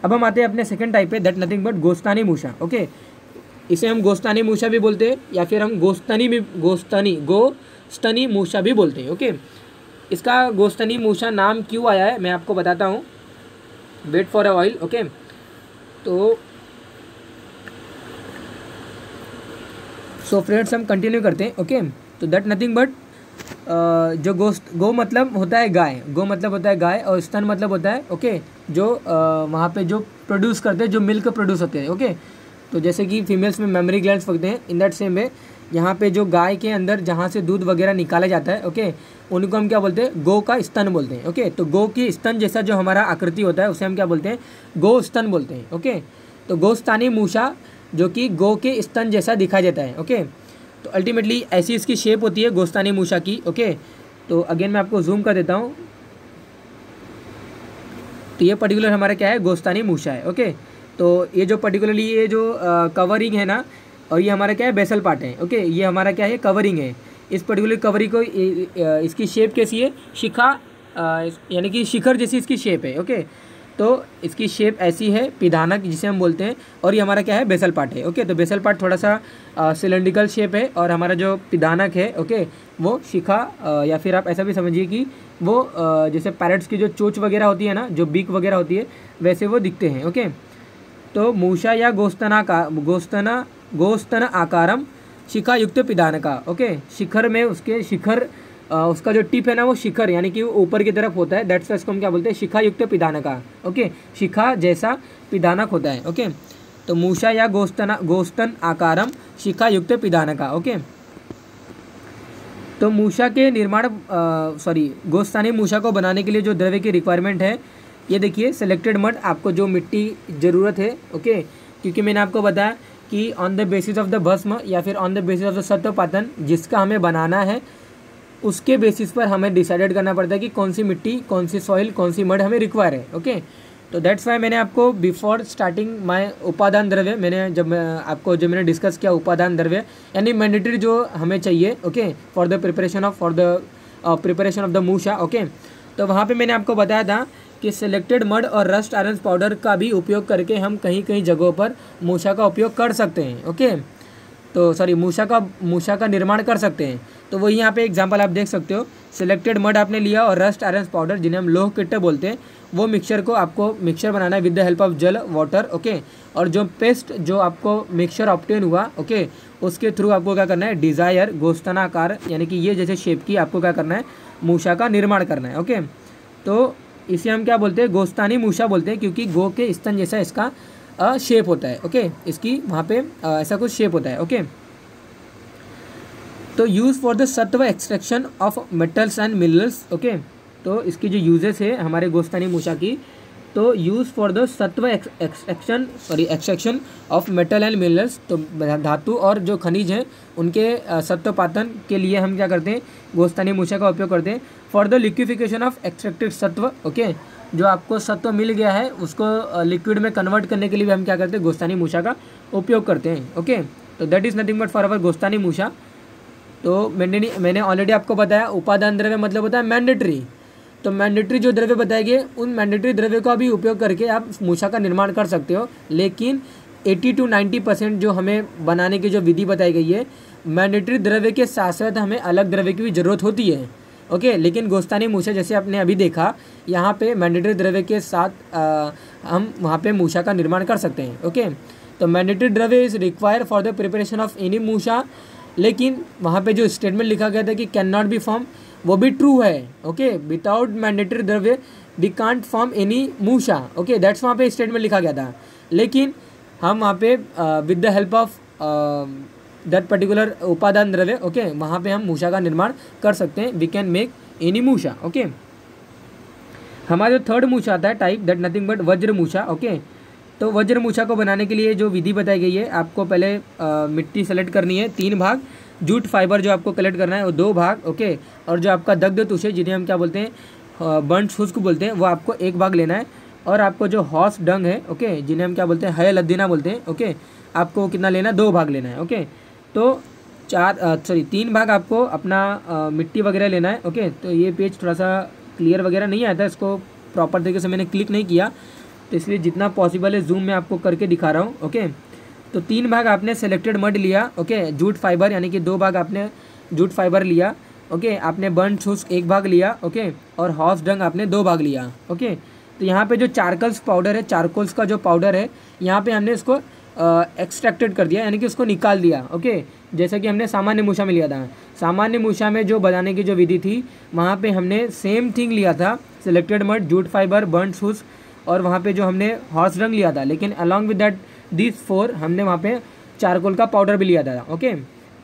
अब हम आते हैं अपने सेकंड टाइप पे, दैट नथिंग बट गोस्तानी मूषा, ओके। इसे हम गोस्तानी मूषा भी बोलते हैं, या फिर हम गोस्तनी मूषा भी बोलते हैं, ओके। इसका गोस्तनी मूषा नाम क्यों आया है मैं आपको बताता हूँ, wait for a oil, okay. तो सो फ्रेंड्स हम कंटिन्यू करते हैं, ओके। तो दैट नथिंग बट जो गो मतलब होता है गाय, गो मतलब होता है गाय, और स्तन मतलब होता है, ओके, जो वहाँ पे जो प्रोड्यूस करते हैं, जो मिल्क प्रोड्यूस होते हैं, ओके। तो जैसे कि फीमेल्स में मेमोरी ग्लैंड्स होते हैं, इन दैट सेम वे यहाँ पे जो गाय के अंदर जहाँ से दूध वगैरह निकाला जाता है, ओके, उनको हम क्या बोलते हैं, गो का स्तन बोलते हैं, ओके। तो गो की स्तन जैसा जो हमारा आकृति होता है उसे हम क्या बोलते हैं, गो स्तन बोलते हैं, ओके। तो गोस्तानी मूषा जो कि गो के स्तन जैसा दिखाई देता है, ओके। तो अल्टीमेटली ऐसी इसकी शेप होती है गोस्तानी मूषा की, ओके। तो अगेन मैं आपको जूम कर देता हूँ। तो ये पर्टिकुलर हमारा क्या है, गोस्तानी मूषा है, ओके। तो ये जो पर्टिकुलरली ये जो कवरिंग है ना, और ये हमारा क्या है, बेसल पार्ट है, ओके। ये हमारा क्या है, कवरिंग है। इस पर्टिकुलर कवरिंग को इसकी शेप कैसी है, शिखा यानी कि शिखर जैसी इसकी शेप है, ओके। तो इसकी शेप ऐसी है, पिधानक जिसे हम बोलते हैं, और ये हमारा क्या है, बेसल पार्ट है, ओके। तो बेसल पार्ट थोड़ा सा सिलेंड्रिकल शेप है, और हमारा जो पिधानक है, ओके, वो शिखा या फिर आप ऐसा भी समझिए कि वो जैसे पैरट्स की जो चोंच वगैरह होती है ना, जो बीक वगैरह होती है, वैसे वो दिखते हैं, ओके। तो मूषा या गोस्तन आकारम शिखा युक्त पिधानका, ओके। शिखर में उसके शिखर उसका जो टिप है ना, वो शिखर यानी कि वो ऊपर की तरफ होता है, दैट्स इसको हम क्या बोलते हैं, शिखा युक्त पिधानका, ओके। शिखा जैसा पिधानक होता है, ओके। तो मूषा या गोस्तन आकारम शिखा युक्त पिधानका, ओके। तो मूषा के निर्माण गोस्तानी मूषा को बनाने के लिए जो द्रव्य की रिक्वायरमेंट है, ये देखिए, सेलेक्टेड मड, आपको जो मिट्टी ज़रूरत है, ओके। क्योंकि मैंने आपको बताया कि on the basis of the bhasma या फिर on the basis of the satvapatan जिसका हमें बनाना है, उसके बेसिस पर हमें डिसाइडेड करना पड़ता है कि कौन सी मिट्टी, कौन सी सॉइल, कौन सी मड हमें रिक्वायर है, ओके। तो दैट्स वाई मैंने आपको बिफोर स्टार्टिंग माय उपादान द्रव्य, मैंने डिस्कस किया उपादान द्रव्य यानी मैंडेटरी जो हमें चाहिए, okay, for the preparation of the musha, okay. तो वहाँ पे मैंने आपको बताया था कि सिलेक्टेड मड और रस्ट आयरन पाउडर का भी उपयोग करके हम कहीं कहीं जगहों पर मूषा का उपयोग कर सकते हैं, ओके। तो मूषा का निर्माण कर सकते हैं। तो वही यहाँ पे एग्जांपल आप देख सकते हो, सिलेक्टेड मड आपने लिया और रस्ट आयरन पाउडर जिन्हें हम लोह किट्टे बोलते हैं, वो मिक्सचर को आपको मिक्सचर बनाना है विद द हेल्प ऑफ जल वाटर, ओके। और जो पेस्ट जो आपको मिक्सचर ऑब्टेन हुआ, ओके, उसके थ्रू आपको क्या करना है, डिज़ायर गोस्तनाकार यानी कि ये जैसे शेप की आपको क्या करना है, मूषा का निर्माण करना है, ओके। तो इसे हम क्या बोलते हैं, गोस्तानी मूषा बोलते हैं, क्योंकि गो के स्तन जैसा इसका शेप होता है, ओके। इसकी वहाँ पे ऐसा कुछ शेप होता है, ओके। तो यूज़ फॉर द सत्व extraction of metals and minerals, okay. तो इसकी जो यूजेस है हमारे गोस्तानी मूषा की, तो यूज़ फॉर द सत्व extraction of metal and minerals, तो धातु और जो खनिज हैं उनके सत्वपातन के लिए हम क्या करते हैं, गोस्तानी मूषा का उपयोग करते हैं। For the liquefaction of extracted सत्व, ओके, जो आपको सत्व मिल गया है उसको लिक्विड में कन्वर्ट करने के लिए भी हम क्या करते हैं, गोस्तानी मूषा का उपयोग करते हैं। ओके, तो that is nothing but for our gostani musha. तो मैंने ऑलरेडी आपको बताया उपादान द्रव्य मतलब होता है मैंडेटरी। तो मैंडेटरी जो द्रव्य बताए गए उन मैंडेटरी द्रव्य का भी उपयोग करके आप मूषा का निर्माण कर सकते हो, लेकिन 80 to 90% जो हमें बनाने की जो विधि बताई गई है, मैंडेटरी द्रव्य के साथ साथ हमें अलग द्रव्य की भी ज़रूरत होती है। ओके, लेकिन गोस्तानी मूषा जैसे आपने अभी देखा, यहाँ पे मैंडेटरी द्रव्य के साथ हम वहाँ पे मूषा का निर्माण कर सकते हैं। ओके, तो mandatory dravya is require for the preparation of any musha, लेकिन वहाँ पे जो स्टेटमेंट लिखा गया था कि कैन नॉट बी फॉर्म, वो भी ट्रू है। Okay, without mandatory dravya we can't form any musha. Okay, that's वहाँ पे स्टेटमेंट लिखा गया था, लेकिन हम वहाँ पे with the help of that particular उपादान द्रव्य, ओके, वहाँ पे हम मूषा का निर्माण कर सकते हैं। We can make any musha. Okay, हमारा जो थर्ड मूषा आता है टाइप, दैट नथिंग बट वज्र मूषा। ओके, तो वज्र मूषा को बनाने के लिए जो विधि बताई गई है, आपको पहले मिट्टी सेलेक्ट करनी है 3 भाग, जूट फाइबर जो आपको कलेक्ट करना है वो 2 भाग। ओके, और जो आपका दग्ध तुषे जिन्हें हम क्या बोलते हैं, बर्न्ट शुष्क बोलते हैं, वो आपको 1 भाग लेना है। और आपको जो हॉर्स डंग है, ओके, जिन्हें हम क्या बोलते हैं, हय लद्दीना बोलते हैं, ओके, आपको कितना लेना है, 2 भाग लेना है। ओके, तो 3 भाग आपको अपना मिट्टी वगैरह लेना है। ओके, तो ये पेज थोड़ा सा क्लियर वगैरह नहीं आता, इसको प्रॉपर तरीके से मैंने क्लिक नहीं किया, तो इसलिए जितना पॉसिबल है जूम में आपको करके दिखा रहा हूँ। ओके, तो 3 भाग आपने सेलेक्टेड मड लिया। ओके, जूट फाइबर यानी कि 2 भाग आपने जूट फाइबर लिया। ओके, आपने बर्न शुष्क 1 भाग लिया। ओके, और हॉर्स डंग आपने 2 भाग लिया। ओके, तो यहाँ पे जो चारकोल्स पाउडर है, चारकोल्स का जो पाउडर है, यहाँ पे हमने इसको एक्सट्रैक्टेड कर दिया, यानी कि उसको निकाल दिया। ओके, जैसे कि हमने सामान्य मूषा में लिया था। सामान्य मूषा में जो बनाने की जो विधि थी, वहाँ पे हमने सेम थिंग लिया था, selected mud, jute fibre, burn शुष्क, और वहाँ पे जो हमने हॉर्स डंग लिया था, लेकिन अलॉन्ग विद दैट दिस 4 हमने वहाँ पे चारकोल का पाउडर भी लिया था। ओके,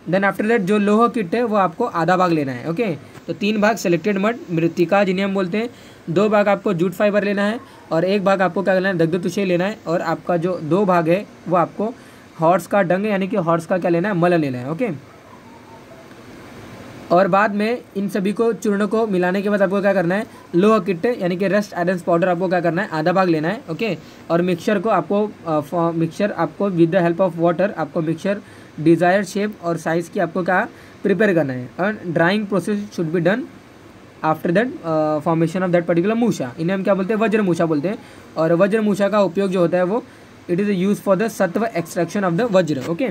देन आफ्टर दैट जो लोह किट है वो आपको आधा भाग लेना है। ओके, तो 3 भाग सेलेक्टेड मड, मृत्तिका जिन्हें हम बोलते हैं, 2 भाग आपको जूट फाइबर लेना है, और 1 भाग आपको क्या लेना है, दग्ध तुषे लेना है, और आपका जो 2 भाग है वो आपको हॉर्स का डंग यानी कि हॉर्स का क्या लेना है, मल लेना है। ओके, और बाद में इन सभी को चूर्ण को मिलाने के बाद आपको क्या करना है, लोह किट यानी कि रस्ट आयरन पाउडर आपको क्या करना है, आधा भाग लेना है। ओके, और मिक्सचर को आपको with the help of water आपको मिक्सचर डिज़ायर्ड शेप और साइज़ की आपको क्या प्रिपेयर करना है। और drying process should be done after that formation of that particular musha. इन्हें हम क्या बोलते हैं, वज्र मूषा बोलते हैं। और वज्र मूषा का उपयोग जो होता है वो it is use for the सत्व एक्सट्रैक्शन ऑफ द वज्र। ओके,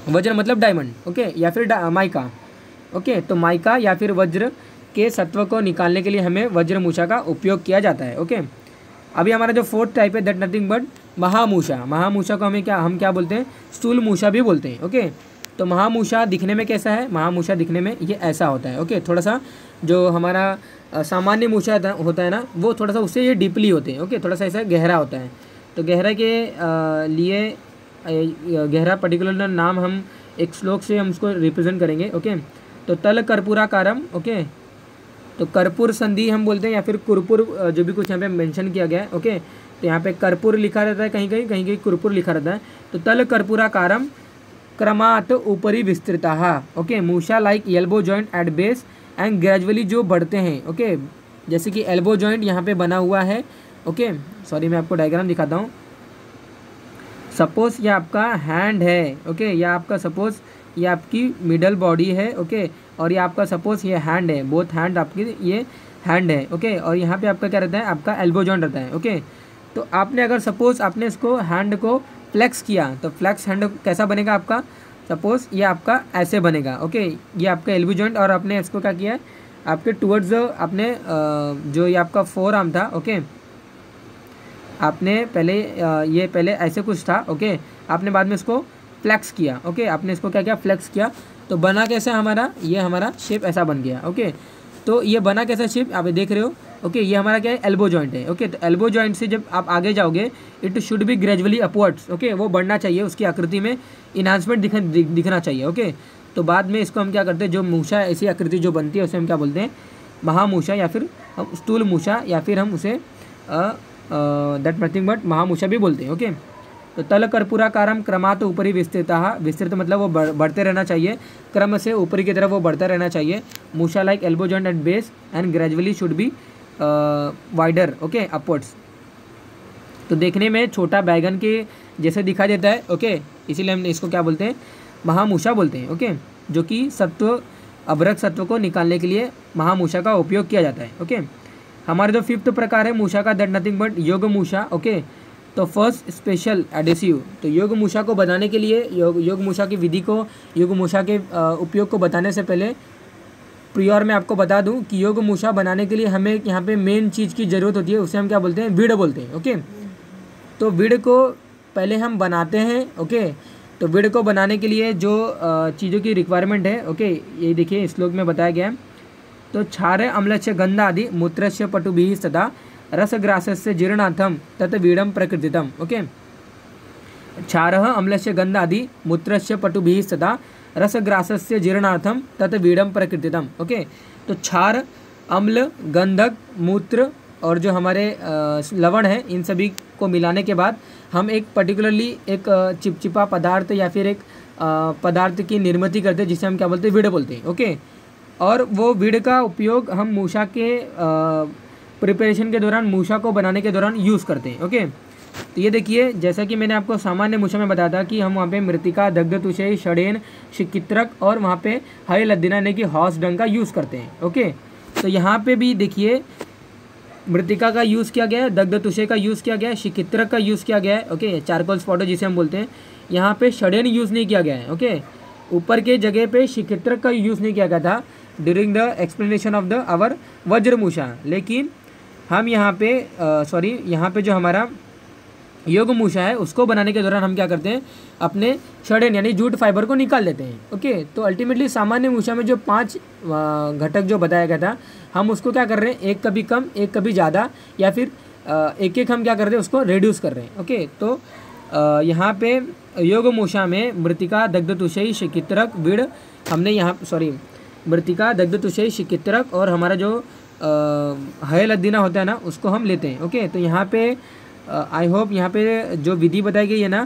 वज्र मतलब डायमंड। ओके, या फिर माइका। ओके, तो माइका या फिर वज्र के सत्व को निकालने के लिए हमें वज्र मूषा का उपयोग किया जाता है। ओके, अभी हमारा जो 4th टाइप है, दैट नथिंग बट महामूषा। महामूषा को हम क्या बोलते हैं, स्थूल मूषा भी बोलते हैं। ओके, तो महामूषा दिखने में कैसा है, महामूषा दिखने में ये ऐसा होता है। ओके, थोड़ा सा जो हमारा सामान्य मूषा होता है ना, वो थोड़ा सा उससे ये डीपली होते हैं। ओके, थोड़ा सा ऐसा गहरा होता है। तो गहरा के लिए गहरा पर्टिकुलर नाम हम एक श्लोक से हम उसको रिप्रेजेंट करेंगे। ओके, तो तल कर्पूराकारम। ओके, तो कर्पूर संधि हम बोलते हैं, या फिर कुरपुर जो भी कुछ यहाँ पे मेंशन किया गया है। ओके, तो यहाँ पे कर्पूर लिखा रहता है, कहीं कहीं कुरपुर लिखा रहता है। तो तल कर्पूराकारम क्रमात् ऊपरी विस्तृता। Okay, musha like elbow joint at base and gradually जो बढ़ते हैं। ओके, जैसे कि एल्बो जॉइंट यहाँ पे बना हुआ है। ओके, सॉरी मैं आपको डायग्राम दिखाता हूँ। सपोज ये आपका हैंड है। ओके, या आपका सपोज ये आपकी मिडल बॉडी है। ओके, और ये आपका सपोज ये हैंड है, बोथ हैंड आपकी ये हैंड है। ओके, और यहाँ पे आपका क्या रहता है, आपका एल्बो जॉइंट रहता है। ओके, तो आपने अगर सपोज आपने इसको हैंड को फ्लेक्स किया, तो फ्लेक्स हैंड कैसा बनेगा आपका, सपोज ये आपका ऐसे बनेगा। ओके, ये आपका एल्बो जॉइंट, और आपने इसको क्या किया है, आपके टुवर्ड्स आपने जो ये आपका फोर आर्म था। ओके, आपने पहले ऐसे कुछ था। ओके, आपने बाद में इसको फ्लेक्स किया। ओके, आपने इसको क्या किया, फ्लेक्स किया, तो बना कैसा हमारा, ये हमारा शेप ऐसा बन गया। ओके, तो ये बना कैसा शेप आप देख रहे हो। ओके, ये हमारा क्या है, एल्बो जॉइंट है। ओके, तो एल्बो जॉइंट से जब आप आगे जाओगे, it should be gradually upwards. Okay, वो बढ़ना चाहिए, उसकी आकृति में इन्हांसमेंट दिखना चाहिए। ओके, तो बाद में इसको हम क्या करते हैं, जो मूषा ऐसी आकृति जो बनती है उसे हम क्या बोलते हैं, महामूषा, या फिर हम स्थूल मूषा, या फिर हम उसे दैट नथिंग बट महामूषा भी बोलते हैं। ओके, तो तल कर्पूराकारम क्रमात् ऊपरी विस्तृता। विस्तृत मतलब वो बढ़ते रहना चाहिए, क्रम से ऊपरी की तरफ वो बढ़ता रहना चाहिए। Musha like elbow joint at base and gradually should be wider, okay, upwards. तो देखने में छोटा बैगन के जैसे दिखाई देता है, ओके, इसीलिए हम इसको क्या बोलते हैं, महामूषा बोलते हैं, ओके, जो कि सत्व अभ्रक सत्व को निकालने के लिए महामूषा का उपयोग किया जाता है, ओके। हमारे जो 5th प्रकार है मूषा का, दैट नथिंग बट योग मूषा, ओके। तो फर्स्ट स्पेशल एडेसिव, तो योग मूषा को बनाने के लिए, योग मूषा की विधि को, योग मूषा के उपयोग को बताने से पहले प्रियोर मैं आपको बता दूं कि योग मूषा बनाने के लिए हमें यहाँ पे मेन चीज़ की ज़रूरत होती है, उसे हम क्या बोलते हैं, विड बोलते हैं, ओके। तो विड को पहले हम बनाते हैं, ओके। तो विड को बनाने के लिए जो चीज़ों की रिक्वायरमेंट है, ओके, ये देखिए श्लोक में बताया गया है। तो क्षार अम्लस्य गंध आदि मूत्रस्य पटुभिः सदा रसग्रासस्य जीर्णार्थम तत् वीडम प्रकृतितम, ओके। क्षार अम्लस्य गंध आदि मूत्रस्य पटुभिः सदा रसग्रासस्य जीर्णार्थम तत् वीडम प्रकृतितम, ओके। तो क्षार, अम्ल, गंधक, मूत्र और जो हमारे लवण है, इन सभी को मिलाने के बाद हम एक पर्टिकुलरली एक चिपचिपा पदार्थ या फिर एक पदार्थ की निर्मित करते हैं, जिसे हम क्या बोलते हैं, विड बोलते हैं, ओके। और वो विड का उपयोग हम मूषा के प्रिपरेशन के दौरान, मूषा को बनाने के दौरान यूज़ करते हैं, ओके। तो ये देखिए, जैसा कि मैंने आपको सामान्य मूषा में बताया था कि हम वहाँ पे मृतिका, दग्ध तुषेय, षडेन, शिकित्रक और वहाँ पे हय लद्दिना यानी कि हॉर्स डंग का यूज़ करते हैं, ओके। तो यहाँ पे भी देखिए मृतिका का यूज़ किया गया है, दग्ध तुषेय का यूज़ किया गया है, शिकित्रक का यूज़ किया गया है, ओके, चारकोल स्पॉटर जिसे हम बोलते हैं। यहाँ पे षडेन यूज़ नहीं किया गया है, ओके। ऊपर के जगह पे शिकित्रक का यूज़ नहीं किया गया था during the explanation of the our vajramusha, लेकिन हम यहाँ पे यहाँ पे जो हमारा योग मूषा है उसको बनाने के दौरान हम क्या करते हैं, अपने षडेन यानी जूट फाइबर को निकाल लेते हैं, ओके। तो अल्टीमेटली सामान्य मूषा में जो 5 घटक जो बताया गया था, हम उसको क्या कर रहे हैं, एक कभी कम, एक कभी ज़्यादा, या फिर एक एक हम क्या कर रहे हैं, उसको रिड्यूस कर रहे हैं, ओके। तो यहाँ पे योग मूषा में मृतिका, दग्ध तुषेय, शिकित्रक, विड, हमने यहाँ मृतिका, दग्ध तुषेय, शिकित्रक और हमारा जो हय लद्दिना होता है ना, उसको हम लेते हैं, ओके। तो यहाँ पे आई होप यहाँ पे जो विधि बताई गई है ना,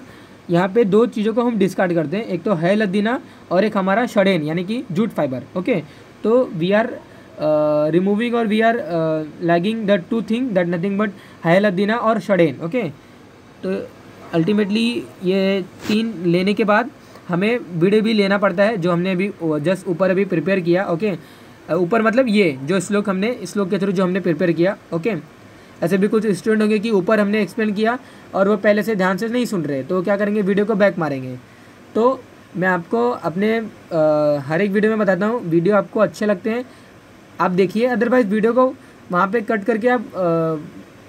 यहाँ पे 2 चीज़ों को हम डिस्कार्ड करते हैं, एक तो हय लद्दिना और एक हमारा षडेन यानी कि जूट फाइबर, ओके। तो वी आर रिमूविंग और we are lagging the 2 thing that nothing but हय लद्दिना और षडेन, ओके। तो अल्टीमेटली ये 3 लेने के बाद हमें विड भी लेना पड़ता है, जो हमने अभी जस्ट ऊपर अभी प्रिपेयर किया, ओके। ऊपर मतलब ये जो श्लोक के थ्रू जो हमने प्रिपेयर किया, ओके। ऐसे भी कुछ स्टूडेंट होंगे कि ऊपर हमने एक्सप्लेन किया और वो पहले से ध्यान से नहीं सुन रहे, तो क्या करेंगे, वीडियो को बैक मारेंगे। तो मैं आपको अपने हर एक वीडियो में बताता हूँ, वीडियो आपको अच्छे लगते हैं आप देखिए, अदरवाइज़ वीडियो को वहाँ पे कट करके आप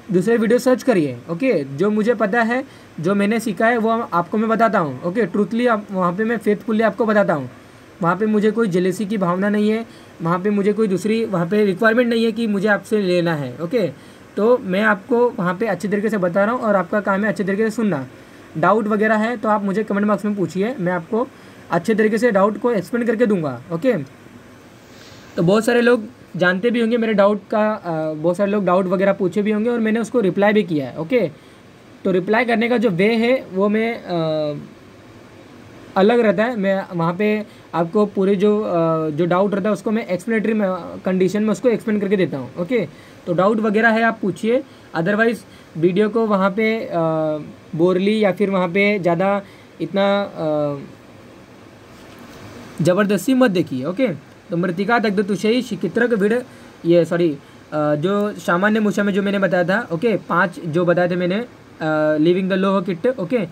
दूसरे वीडियो सर्च करिए, ओके। जो मुझे पता है, जो मैंने सीखा है वो आपको मैं बताता हूँ, ओके। ट्रूथली आप वहाँ पे मैं फेथफुली आपको बताता हूँ, वहाँ पे मुझे कोई जेलेसी की भावना नहीं है, वहाँ पे मुझे कोई दूसरी वहाँ पे रिक्वायरमेंट नहीं है कि मुझे आपसे लेना है, ओके। तो मैं आपको वहाँ पे अच्छे तरीके से बता रहा हूँ और आपका काम है अच्छे तरीके से सुनना। डाउट वगैरह है तो आप मुझे कमेंट बॉक्स में पूछिए, मैं आपको अच्छे तरीके से डाउट को एक्सप्लेन करके दूंगा, ओके। तो बहुत सारे लोग जानते भी होंगे मेरे डाउट का, बहुत सारे लोग डाउट वगैरह पूछे भी होंगे और मैंने उसको रिप्लाई भी किया है, ओके। तो रिप्लाई करने का जो वे है वो मैं अलग रहता है, मैं वहाँ पे आपको पूरे जो डाउट रहता है उसको मैं एक्सप्लेनेटरी कंडीशन में उसको एक्सप्लेन करके देता हूँ, ओके। तो डाउट वगैरह है आप पूछिए, अदरवाइज़ वीडियो को वहाँ पे बोरली या फिर वहाँ पे ज़्यादा इतना ज़बरदस्ती मत देखिए, ओके। तो मृतिका, दग्ध तुषेय, शिकित्रक, विड, ये जो सामान्य मूषा में जो मैंने बताया था, ओके, 5 जो बताए थे मैंने, लिविंग द लोह किट, ओके।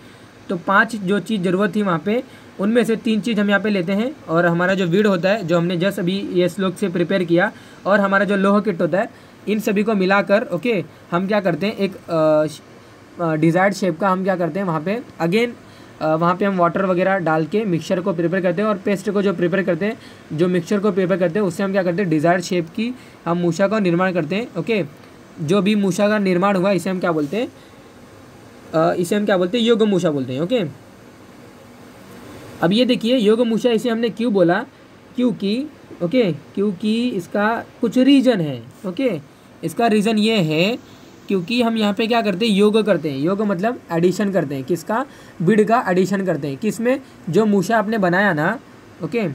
तो 5 जो चीज़ ज़रूरत थी वहाँ पे, उनमें से 3 चीज़ हम यहाँ पे लेते हैं, और हमारा जो विड होता है जो हमने जस्ट अभी ये श्लोक से प्रिपेयर किया, और हमारा जो लोह किट होता है, इन सभी को मिलाकर, ओके, हम क्या करते हैं, एक डिज़ायर्ड शेप का हम क्या करते हैं वहाँ पे अगेन वहाँ पे हम वाटर वगैरह डाल के मिक्सचर को प्रिपेयर करते हैं, और पेस्ट को जो प्रिपेयर करते हैं, जो मिक्सचर को प्रिपेयर करते हैं, उससे हम क्या करते हैं, डिज़ायर्ड शेप की हम मूषा का निर्माण करते हैं, ओके। जो भी मूषा का निर्माण हुआ इसे हम क्या बोलते हैं, योग मूषा बोलते हैं, ओके। अब ये देखिए योग मूषा इसे हमने क्यों बोला, क्योंकि इसका कुछ रीज़न है, ओके। इसका रीज़न ये है क्योंकि हम यहाँ पे क्या करते हैं, योग करते हैं। योग मतलब एडिशन करते हैं, किसका, विड का एडिशन करते हैं, किसमें, जो मूषा आपने बनाया ना, ओके,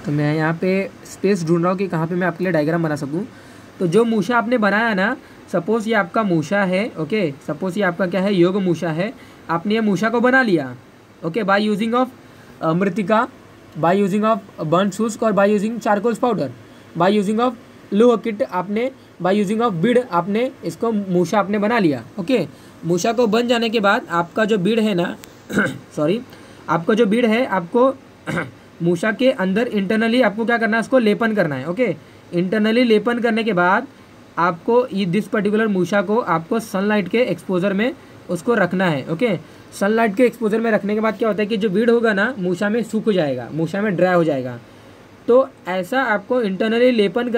तो मैं यहाँ पे स्पेस ढूंढ रहा हूँ कि कहाँ पे मैं आपके लिए डायग्राम बना सकूँ। तो जो मूषा आपने बनाया ना, सपोज़ ये आपका मूषा है, ओके, सपोज़ ये आपका क्या है, योग मूषा है। आपने ये मूषा को बना लिया, ओके, बाय यूजिंग ऑफ मृतिका, बाय यूजिंग ऑफ बर्न शुष्क और by using charcoals powder, bye using of लोह किट, आपने बाय यूजिंग ऑफ बीड आपने इसको मूषा आपने बना लिया, ओके। मूषा को बन जाने के बाद आपका जो बीड है ना सॉरी, आपका जो बीड है, आपको मूषा के अंदर इंटरनली आपको क्या करना है, उसको लेपन करना है, ओके। इंटरनली लेपन करने के बाद आपको ये दिस पर्टिकुलर मूषा को आपको सनलाइट के एक्सपोजर में उसको रखना है, ओके। सनलाइट के एक्सपोजर में रखने के बाद क्या होता है कि जो बीड होगा ना मूषा में सूख जाएगा, मूषा में ड्राई हो जाएगा। तो ऐसा आपको इंटरनली लेपन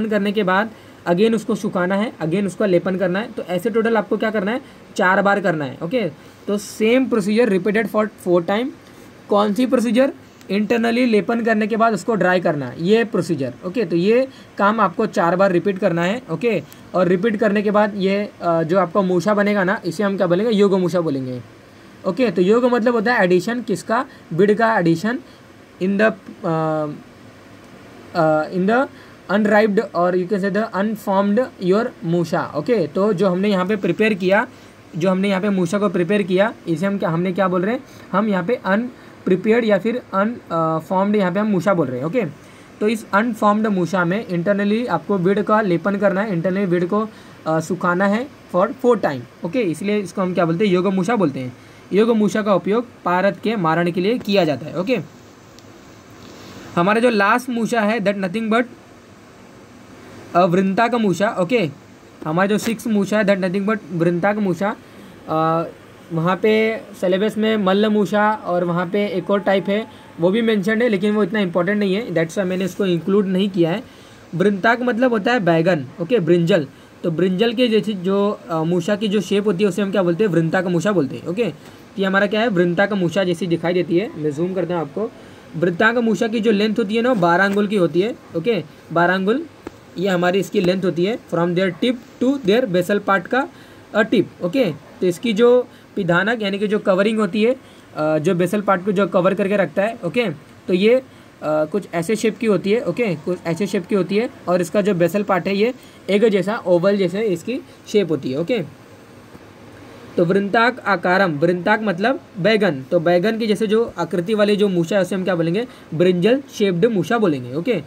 करने के बाद अगेन उसको सुखाना है, अगेन उसका लेपन करना है। तो ऐसे टोटल आपको क्या करना है, 4 बार करना है, ओके। तो same procedure repeated for 4 time. कौन सी प्रोसीजर, इंटरनली लेपन करने के बाद उसको ड्राई करना, ये प्रोसीजर, ओके। तो ये काम आपको 4 बार रिपीट करना है, ओके। और रिपीट करने के बाद ये जो आपका मूषा बनेगा ना, इसे हम क्या बोलेंगे, योग मूषा बोलेंगे, ओके। तो योग मतलब होता है एडिशन, किसका, बीड का एडिशन इन द अनराइप्ड और you can say the unformed your musha, okay. तो जो हमने यहाँ पे प्रिपेयर किया, जो हमने यहाँ पे मूषा को प्रिपेयर किया, इसे हमने क्या बोल रहे हैं, हम यहाँ पे अनप्रिपेयर्ड या फिर अनफॉर्म्ड यहाँ पे हम मूषा बोल रहे हैं, ओके। तो इस अनफॉर्म्ड मूषा में इंटरनली आपको बीड का लेपन करना है, इंटरनली बीड को सुखाना है फॉर 4 टाइम, ओके। इसलिए इसको हम क्या बोलते हैं, योग मूषा बोलते हैं। योग मूषा का उपयोग पारद के मारण के लिए किया जाता है, ओके। हमारा जो लास्ट मूषा है दैट नथिंग बट वृंता का मूषा, ओके। हमारा जो 6 मूषा है दैट नथिंग बट वृंता का मूषा। वहाँ पे सिलेबस में मल्ल मूषा और वहाँ पे एक और टाइप है वो भी मेंशन है, लेकिन वो इतना इंपॉर्टेंट नहीं है, दैट्स वाई मैंने इसको इंक्लूड नहीं किया है। वृंताक मतलब होता है बैगन, ओके, ब्रिंजल। तो ब्रिंजल के जैसी जो मूषा की जो शेप होती है उसे हम क्या बोलते हैं, वृंता का मूषा बोलते हैं, ओके। तो ये हमारा क्या है, वृंता का मूषा जैसी दिखाई देती है। मैं जूम करता हूँ आपको। वृंता का मूषा की जो लेंथ होती है ना, 12 अंगुल की होती है, ओके, 12 अंगुल ये हमारी इसकी लेंथ होती है from their tip to their basal part का टिप, ओके। तो इसकी जो पिधानक यानी कि जो कवरिंग होती है, जो बेसल पार्ट को जो कवर करके रखता है, ओके। तो ये कुछ ऐसे शेप की होती है, ओके, कुछ ऐसे शेप की होती है। और इसका जो बेसल पार्ट है ये एग जैसा, ओवल जैसे इसकी शेप होती है, ओके। तो वृंताक आकारम, वृंताक मतलब बैगन, तो बैगन की जैसे जो आकृति वाली जो मूषा है उसे हम क्या बोलेंगे, ब्रिंजल शेप्ड मूषा बोलेंगे, ओके।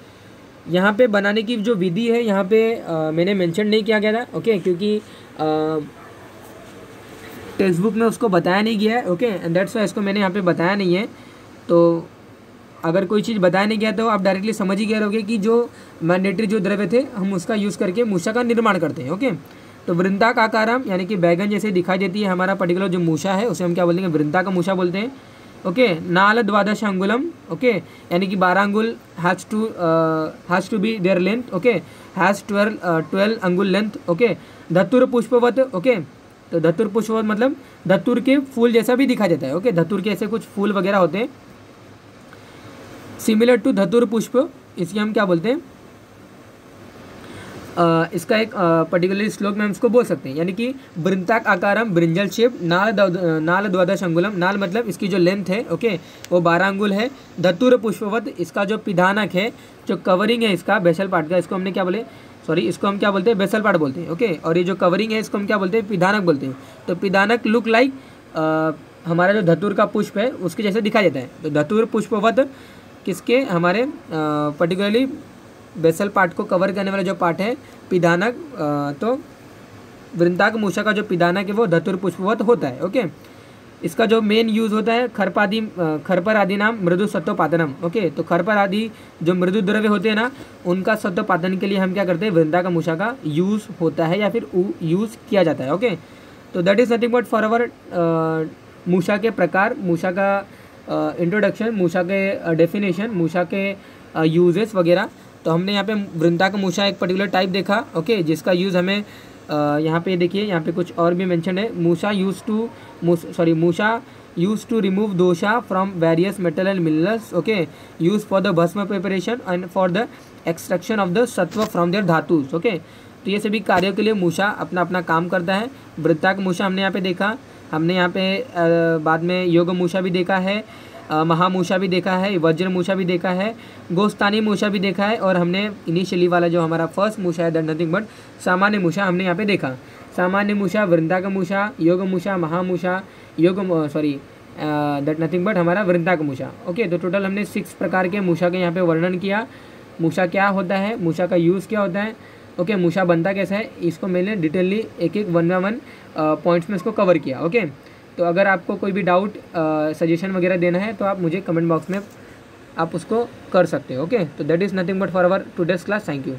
यहाँ पे बनाने की जो विधि है यहाँ पे मैंने मेंशन नहीं किया गया था, ओके, क्योंकि टेक्स्ट बुक में उसको बताया नहीं गया है, ओके, एंड दैट्स वाई इसको मैंने यहाँ पे बताया नहीं है। तो अगर कोई चीज़ बताया नहीं गया तो आप डायरेक्टली समझ ही गए रहोगे कि जो मैंडेटरी जो द्रव्य थे हम उसका यूज़ करके मूषा का निर्माण करते हैं, ओके। तो वृंताक आकारम यानी कि बैगन जैसे दिखाई देती है हमारा पर्टिकुलर जो मूषा है उसे हम क्या बोलेंगे, वृंता का मूषा बोलते हैं, ओके। नाल द्वादश अंगुलम, ओके, यानी कि 12 अंगुल has to be their length, okay, has 12 अंगुल लेंथ, ओके। धतुर पुष्पवत, ओके। तो धतुर पुष्पवत मतलब धतुर के फूल जैसा भी दिखा देता है, ओके। धतुर के ऐसे कुछ फूल वगैरह होते हैं, सिमिलर टू धतुर पुष्प, इसकी हम क्या बोलते हैं, इसका एक पर्टिकुलर श्लोक में हम इसको बोल सकते हैं, यानी कि वृंताक आकारम ब्रिंजल शेप, नाल द्वादश अंगुलम, नाल मतलब इसकी जो लेंथ है, ओके, वो 12 अंगुल है। धतुर पुष्पवत, इसका जो पिधानक है, जो कवरिंग है इसका बेसल पार्ट का, इसको हमने क्या बोले, सॉरी, इसको हम क्या बोलते हैं, बेसल पार्ट बोलते हैं, ओके। और ये जो कवरिंग है इसको हम क्या बोलते हैं, पिधानक बोलते हैं। तो पिधानक लुक लाइक हमारा जो धतुर का पुष्प है उसके जैसे दिखाई देता है। तो धतुर पुष्पवत किसके, हमारे पर्टिकुलरली बेसल पार्ट को कवर करने वाला जो पार्ट है पिधानक, तो वृंताक मूषा का जो पिधानक है वो धतुर पुष्पवत होता है, ओके। इसका जो मेन यूज़ होता है खरपर आदि नाम मृदु सत्वपातनम, ओके। तो खरपर आदि जो मृदु द्रव्य होते हैं ना उनका सत्वपातन के लिए हम क्या करते हैं, वृंता का मूषा का यूज़ होता है या फिर यूज़ किया जाता है, ओके। तो that is nothing but for our musha के प्रकार, मूषा का इंट्रोडक्शन, मूषा के डेफिनेशन, मूषा के यूजेस वगैरह। तो हमने यहाँ पे वृंता का मूषा एक पर्टिकुलर टाइप देखा, ओके, जिसका यूज़ हमें यहाँ पे देखिए, यहाँ पे कुछ और भी मेंशन है। Musha use to remove dosha from various metal and minerals, okay, use for the bhasma preparation and for the extraction of the sattva from their धातुस, ओके। तो ये सभी कार्यों के लिए मूषा अपना अपना काम करता है। वृंता का मूषा हमने यहाँ पे देखा, हमने यहाँ पे बाद में योग मूषा भी देखा है। महामूषा भी देखा है, वज्र मूषा भी देखा है, गोस्तानी मूषा भी देखा है, और हमने इनिशियली वाला जो हमारा फर्स्ट मूषा है दैट नथिंग बट सामान्य मूषा हमने यहाँ पे देखा। सामान्य मूषा, वृंदाक मूषा, योग मूषा, महामूषा, दैट नथिंग बट हमारा वृंदाक मूषा। ओके, तो टोटल हमने 6 प्रकार के मूषा के यहाँ पे वर्णन किया। मूषा क्या होता है, मूषा का यूज़ क्या होता है, ओके, मूषा बनता कैसा है, इसको मैंने डिटेलली एक एक 1 बाय 1 पॉइंट्स में इसको कवर किया। ओके, तो अगर आपको कोई भी डाउट सजेशन वगैरह देना है तो आप मुझे कमेंट बॉक्स में आप उसको कर सकते हो। ओके, तो that is nothing but for our today's class. Thank you.